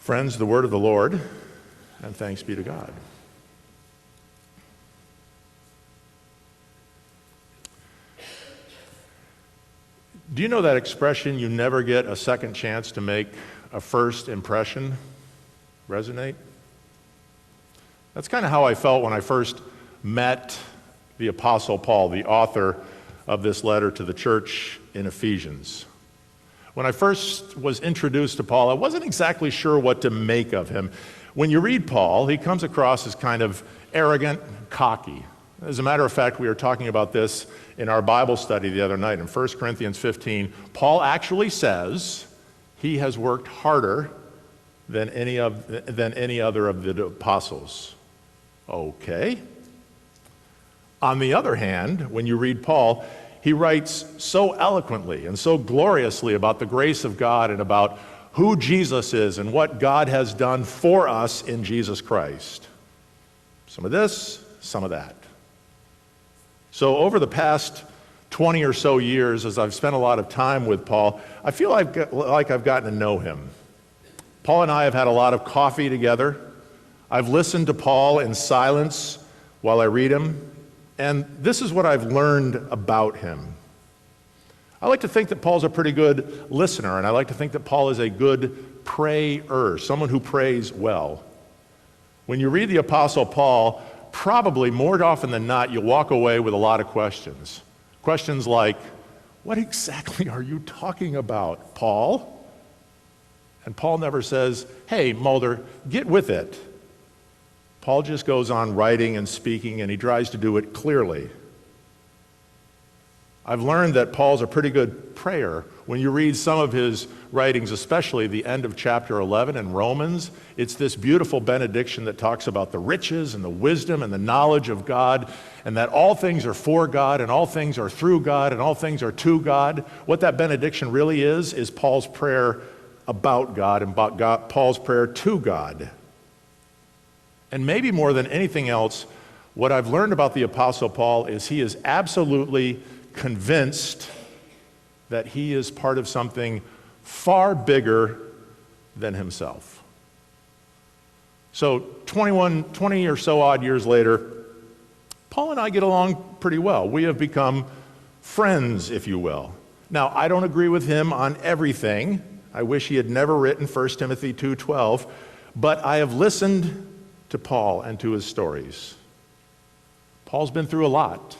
Friends, the word of the Lord, and thanks be to God. Do you know that expression, you never get a second chance to make a first impression, resonate? That's kind of how I felt when I first met the Apostle Paul, the author of this letter to the church in Ephesians. When I first was introduced to Paul, I wasn't exactly sure what to make of him. When you read Paul, he comes across as kind of arrogant, cocky. As a matter of fact, we were talking about this in our Bible study the other night. In 1 Corinthians 15, Paul actually says he has worked harder than any other of the apostles. Okay. On the other hand, when you read Paul, he writes so eloquently and so gloriously about the grace of God and about who Jesus is and what God has done for us in Jesus Christ. Some of this, some of that. So over the past 20 or so years, as I've spent a lot of time with Paul, I feel like I've gotten to know him. Paul and I have had a lot of coffee together. I've listened to Paul in silence while I read him. And this is what I've learned about him. I like to think that Paul's a pretty good listener, and I like to think that Paul is a good prayer, someone who prays well. When you read the Apostle Paul, probably more often than not, you'll walk away with a lot of questions. Questions like, what exactly are you talking about, Paul? And Paul never says, hey, Mulder, get with it. Paul just goes on writing and speaking, and he tries to do it clearly. I've learned that Paul's a pretty good prayer. When you read some of his writings, especially the end of chapter 11 in Romans, it's this beautiful benediction that talks about the riches and the wisdom and the knowledge of God, and that all things are for God, and all things are through God, and all things are to God. What that benediction really is Paul's prayer about God and about God, Paul's prayer to God. And maybe more than anything else, what I've learned about the Apostle Paul is he is absolutely convinced that he is part of something far bigger than himself. So 20 or so odd years later, Paul and I get along pretty well. We have become friends, if you will. Now, I don't agree with him on everything. I wish he had never written 1 Timothy 2:12, but I have listened to Paul and to his stories. Paul's been through a lot.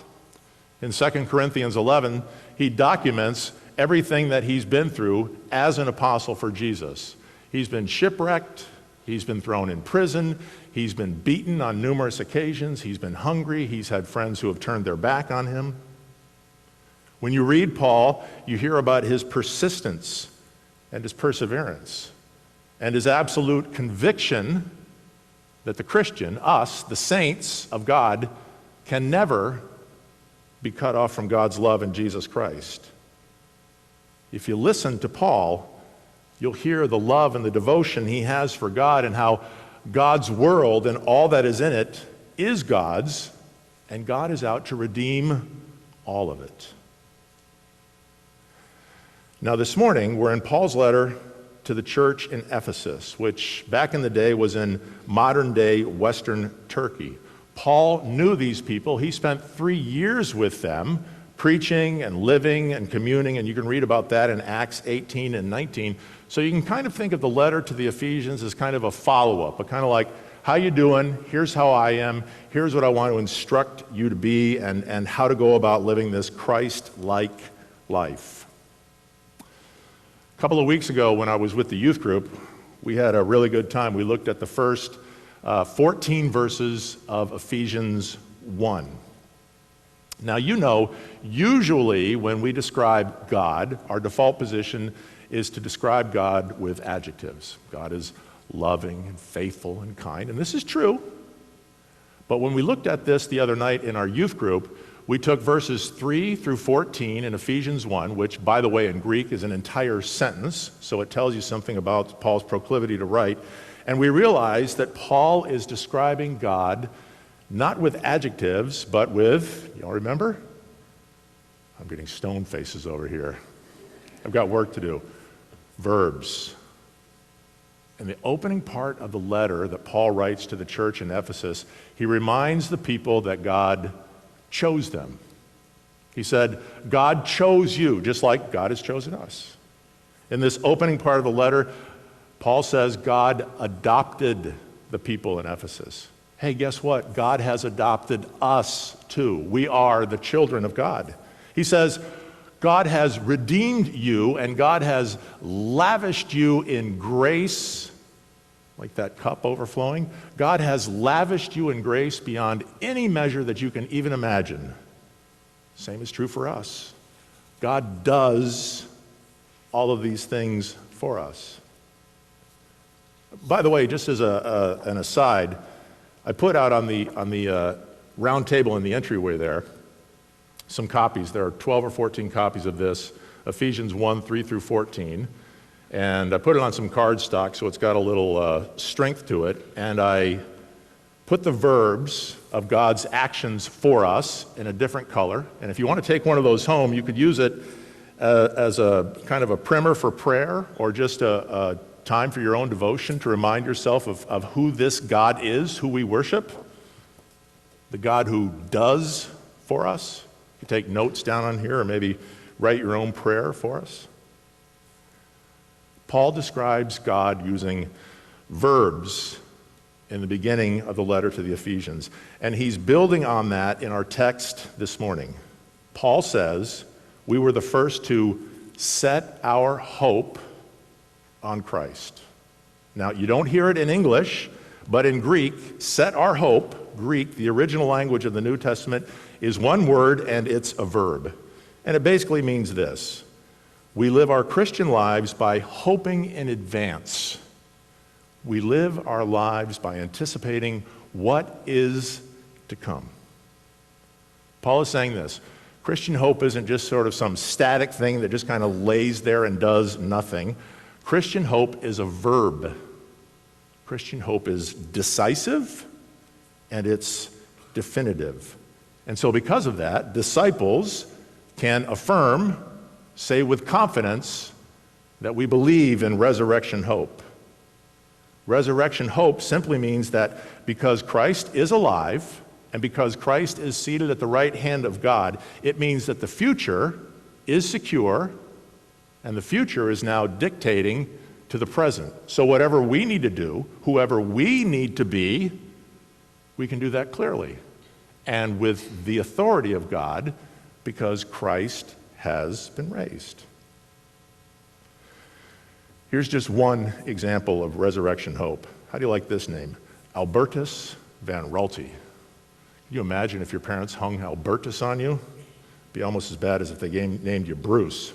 In 2 Corinthians 11, he documents everything that he's been through as an apostle for Jesus. He's been shipwrecked, he's been thrown in prison, he's been beaten on numerous occasions, he's been hungry, he's had friends who have turned their back on him. When you read Paul, you hear about his persistence and his perseverance and his absolute conviction that the Christian, us, the saints of God, can never be cut off from God's love in Jesus Christ. If you listen to Paul, you'll hear the love and the devotion he has for God and how God's world and all that is in it is God's, and God is out to redeem all of it. Now this morning, we're in Paul's letter to the church in Ephesus, which back in the day was in modern-day Western Turkey. Paul knew these people. He spent 3 years with them, preaching and living and communing, and you can read about that in Acts 18 and 19. So you can kind of think of the letter to the Ephesians as kind of a follow-up, a kind of like, how you doing? Here's how I am. Here's what I want to instruct you to be and how to go about living this Christ-like life. A couple of weeks ago when I was with the youth group, we had a really good time. We looked at the first 14 verses of Ephesians 1. Now, you know, usually when we describe God, our default position is to describe God with adjectives. God is loving and faithful and kind, and this is true. But when we looked at this the other night in our youth group, we took verses 3 through 14 in Ephesians 1, which, by the way, in Greek is an entire sentence, so it tells you something about Paul's proclivity to write. And we realized that Paul is describing God not with adjectives, but with, y'all remember? I'm getting stone faces over here. I've got work to do. Verbs. in the opening part of the letter that Paul writes to the church in Ephesus, he reminds the people that God chose them. He said, God chose you, just like God has chosen us. In this opening part of the letter, Paul says God adopted the people in Ephesus. Hey, guess what? God has adopted us too. We are the children of God. He says, God has redeemed you, and God has lavished you in grace, like that cup overflowing. God has lavished you in grace beyond any measure that you can even imagine. Same is true for us. God does all of these things for us. By the way, just as an aside, I put out on the round table in the entryway there some copies. There are 12 or 14 copies of this, Ephesians 1, 3 through 14. And I put it on some cardstock so it's got a little strength to it. And I put the verbs of God's actions for us in a different color. And if you want to take one of those home, you could use it as a kind of a primer for prayer, or just a time for your own devotion to remind yourself of who this God is, who we worship, the God who does for us. You take notes down on here, or maybe write your own prayer for us. Paul describes God using verbs in the beginning of the letter to the Ephesians, and he's building on that in our text this morning. Paul says, we were the first to set our hope on Christ. Now, you don't hear it in English, but in Greek, set our hope, Greek, the original language of the New Testament, is one word, and it's a verb. And it basically means this: we live our Christian lives by hoping in advance. We live our lives by anticipating what is to come. Paul is saying this: Christian hope isn't just sort of some static thing that just kind of lays there and does nothing. Christian hope is a verb. Christian hope is decisive, and it's definitive. And so because of that, disciples can affirm, say with confidence, that we believe in resurrection hope. Resurrection hope simply means that because Christ is alive and because Christ is seated at the right hand of God, it means that the future is secure, and the future is now dictating to the present. So whatever we need to do, whoever we need to be, we can do that clearly and with the authority of God, because Christ has been raised. Here's just one example of resurrection hope. How do you like this name? Albertus Van Raalte. Can you imagine if your parents hung Albertus on you? It'd be almost as bad as if they named you Bruce.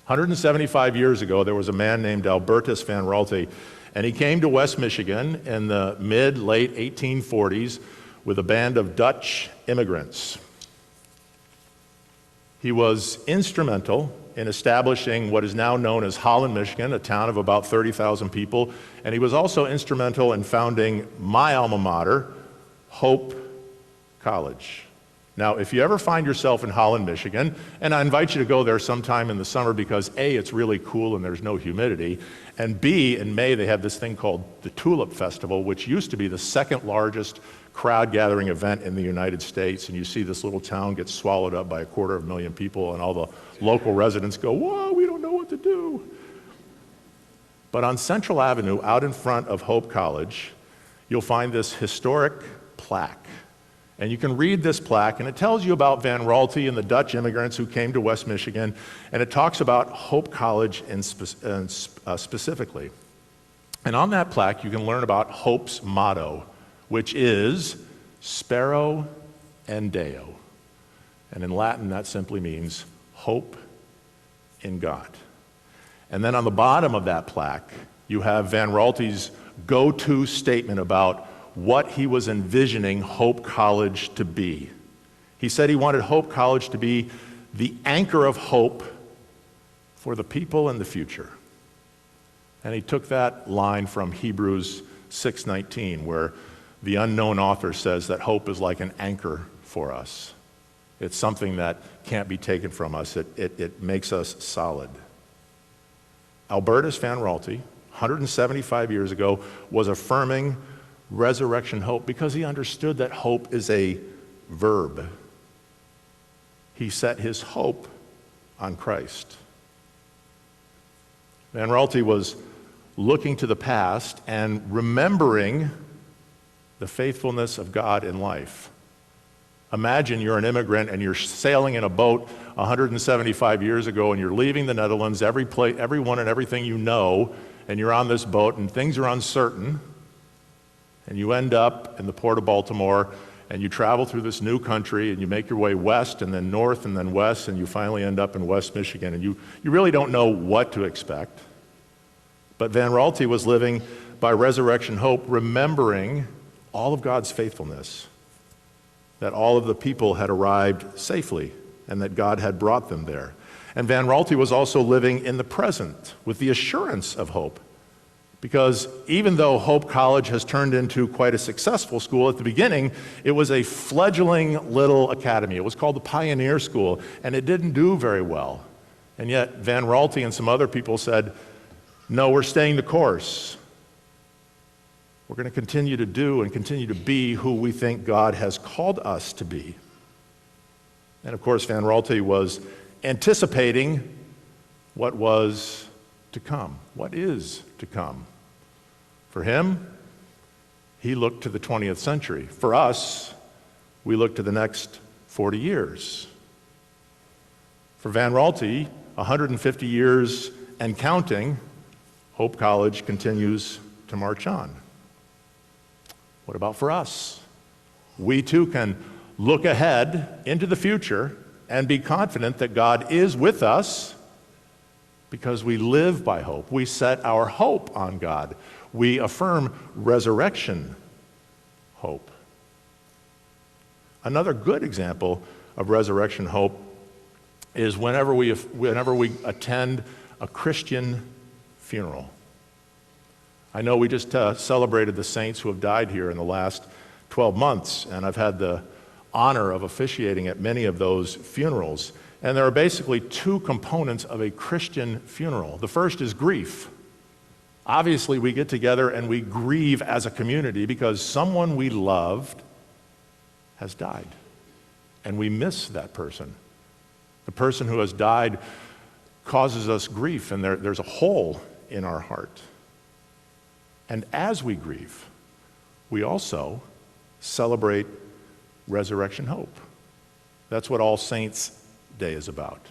175 years ago, there was a man named Albertus Van Raalte, and he came to West Michigan in the mid-late 1840s with a band of Dutch immigrants. He was instrumental in establishing what is now known as Holland, Michigan, a town of about 30,000 people, and he was also instrumental in founding my alma mater, Hope College. Now, if you ever find yourself in Holland, Michigan, and I invite you to go there sometime in the summer because A, it's really cool and there's no humidity, and B, in May they have this thing called the Tulip Festival, which used to be the second largest crowd gathering event in the United States, and you see this little town get swallowed up by 250,000 people, and all the local residents go, whoa, we don't know what to do. But on Central Avenue, out in front of Hope College, you'll find this historic plaque. And you can read this plaque, and it tells you about Van Raalte and the Dutch immigrants who came to West Michigan, and it talks about Hope College specifically. And on that plaque, you can learn about Hope's motto, which is Spero and Deo. And in Latin, that simply means hope in God. And then on the bottom of that plaque, you have Van Raalte's go-to statement about what he was envisioning Hope College to be. He said he wanted Hope College to be the anchor of hope for the people in the future. And he took that line from Hebrews 6:19, where the unknown author says that hope is like an anchor for us. It's something that can't be taken from us. It makes us solid. Albertus Van Raalte, 175 years ago, was affirming resurrection hope because he understood that hope is a verb. He set his hope on Christ. Van Raalte was looking to the past and remembering the faithfulness of God in life. Imagine you're an immigrant and you're sailing in a boat 175 years ago and you're leaving the Netherlands, everyone and everything you know, and you're on this boat and things are uncertain, and you end up in the port of Baltimore and you travel through this new country and you make your way west and then north and then west, and you finally end up in West Michigan, and you really don't know what to expect. But Van Raalte was living by resurrection hope, remembering all of God's faithfulness, that all of the people had arrived safely and that God had brought them there. And Van Raalte was also living in the present with the assurance of hope, because even though Hope College has turned into quite a successful school, at the beginning it was a fledgling little academy. It was called the Pioneer School, and it didn't do very well. And yet Van Raalte and some other people said, no, we're staying the course. We're going to continue to do and continue to be who we think God has called us to be. And of course, Van Raalte was anticipating what was to come, what is to come. For him, he looked to the 20th century. For us, we look to the next 40 years. For Van Raalte, 150 years and counting, Hope College continues to march on. What about for us? We too can look ahead into the future and be confident that God is with us because we live by hope. We set our hope on God. We affirm resurrection hope. Another good example of resurrection hope is whenever we attend a Christian funeral. I know we just celebrated the saints who have died here in the last 12 months, and I've had the honor of officiating at many of those funerals. And there are basically two components of a Christian funeral. The first is grief. Obviously, we get together and we grieve as a community because someone we loved has died, and we miss that person. The person who has died causes us grief, and there's a hole in our heart. And as we grieve, we also celebrate resurrection hope. That's what All Saints' Day is about.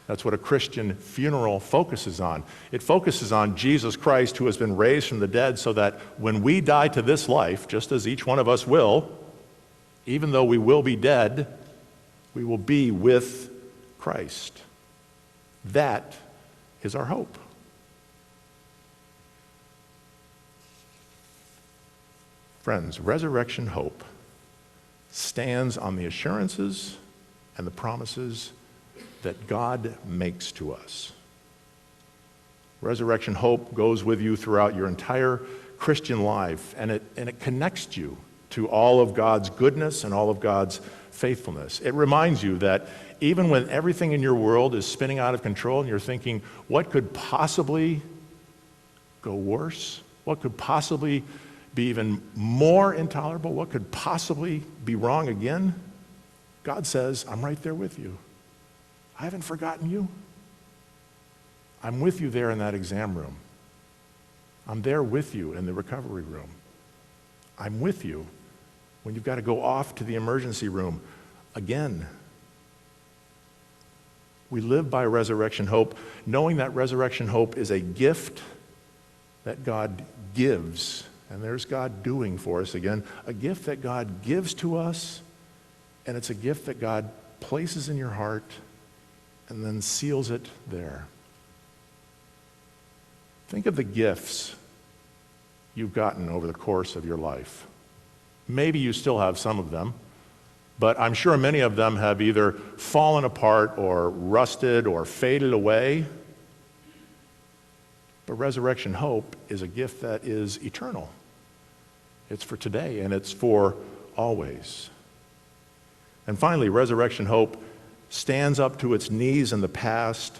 That's what a Christian funeral focuses on. It focuses on Jesus Christ, who has been raised from the dead, so that when we die to this life, just as each one of us will, even though we will be dead, we will be with Christ. That is our hope. Friends, resurrection hope stands on the assurances and the promises that God makes to us. Resurrection hope goes with you throughout your entire Christian life, and it connects you to all of God's goodness and all of God's faithfulness. It reminds you that even when everything in your world is spinning out of control and you're thinking, what could possibly go worse? What could possibly be even more intolerable? What could possibly be wrong again? God says, I'm right there with you. I haven't forgotten you. I'm with you there in that exam room. I'm there with you in the recovery room. I'm with you when you've got to go off to the emergency room again. We live by resurrection hope, knowing that resurrection hope is a gift that God gives. And there's God doing for us again, a gift that God gives to us, and it's a gift that God places in your heart and then seals it there. Think of the gifts you've gotten over the course of your life. Maybe you still have some of them, but I'm sure many of them have either fallen apart or rusted or faded away. But resurrection hope is a gift that is eternal. It's for today, and it's for always. And finally, resurrection hope stands up to its knees in the past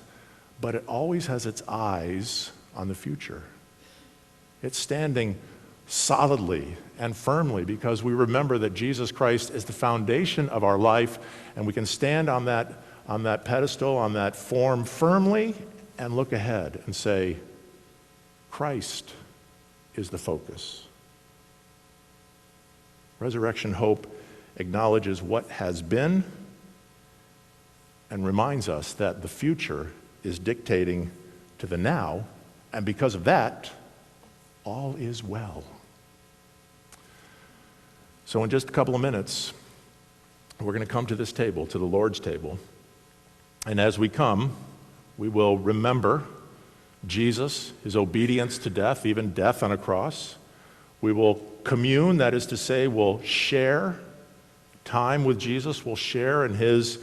but it always has its eyes on the future. It's standing solidly and firmly because we remember that Jesus Christ is the foundation of our life, and we can stand on that pedestal, on that form firmly and look ahead and say, Christ is the focus. Resurrection hope acknowledges what has been and reminds us that the future is dictating to the now, and because of that, all is well. So in just a couple of minutes, we're going to come to this table, to the Lord's table. And as we come, we will remember Jesus, his obedience to death, even death on a cross. We will commune, that is to say, we'll share time with Jesus. We'll share in his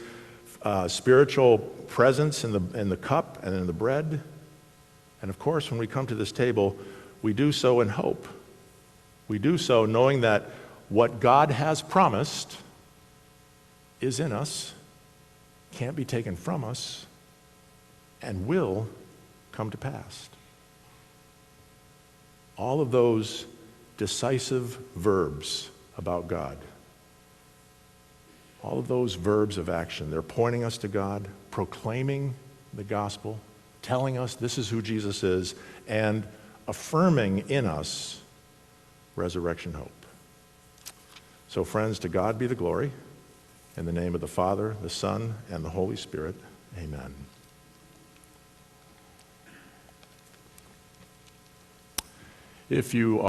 spiritual presence in the cup and in the bread. And of course, when we come to this table, we do so in hope. We do so knowing that what God has promised is in us, can't be taken from us, and will come to pass. All of those decisive verbs about God, all of those verbs of action, they're pointing us to God, proclaiming the gospel, telling us this is who Jesus is, and affirming in us resurrection hope. So friends, to God be the glory. In the name of the Father, the Son, and the Holy Spirit, amen. If you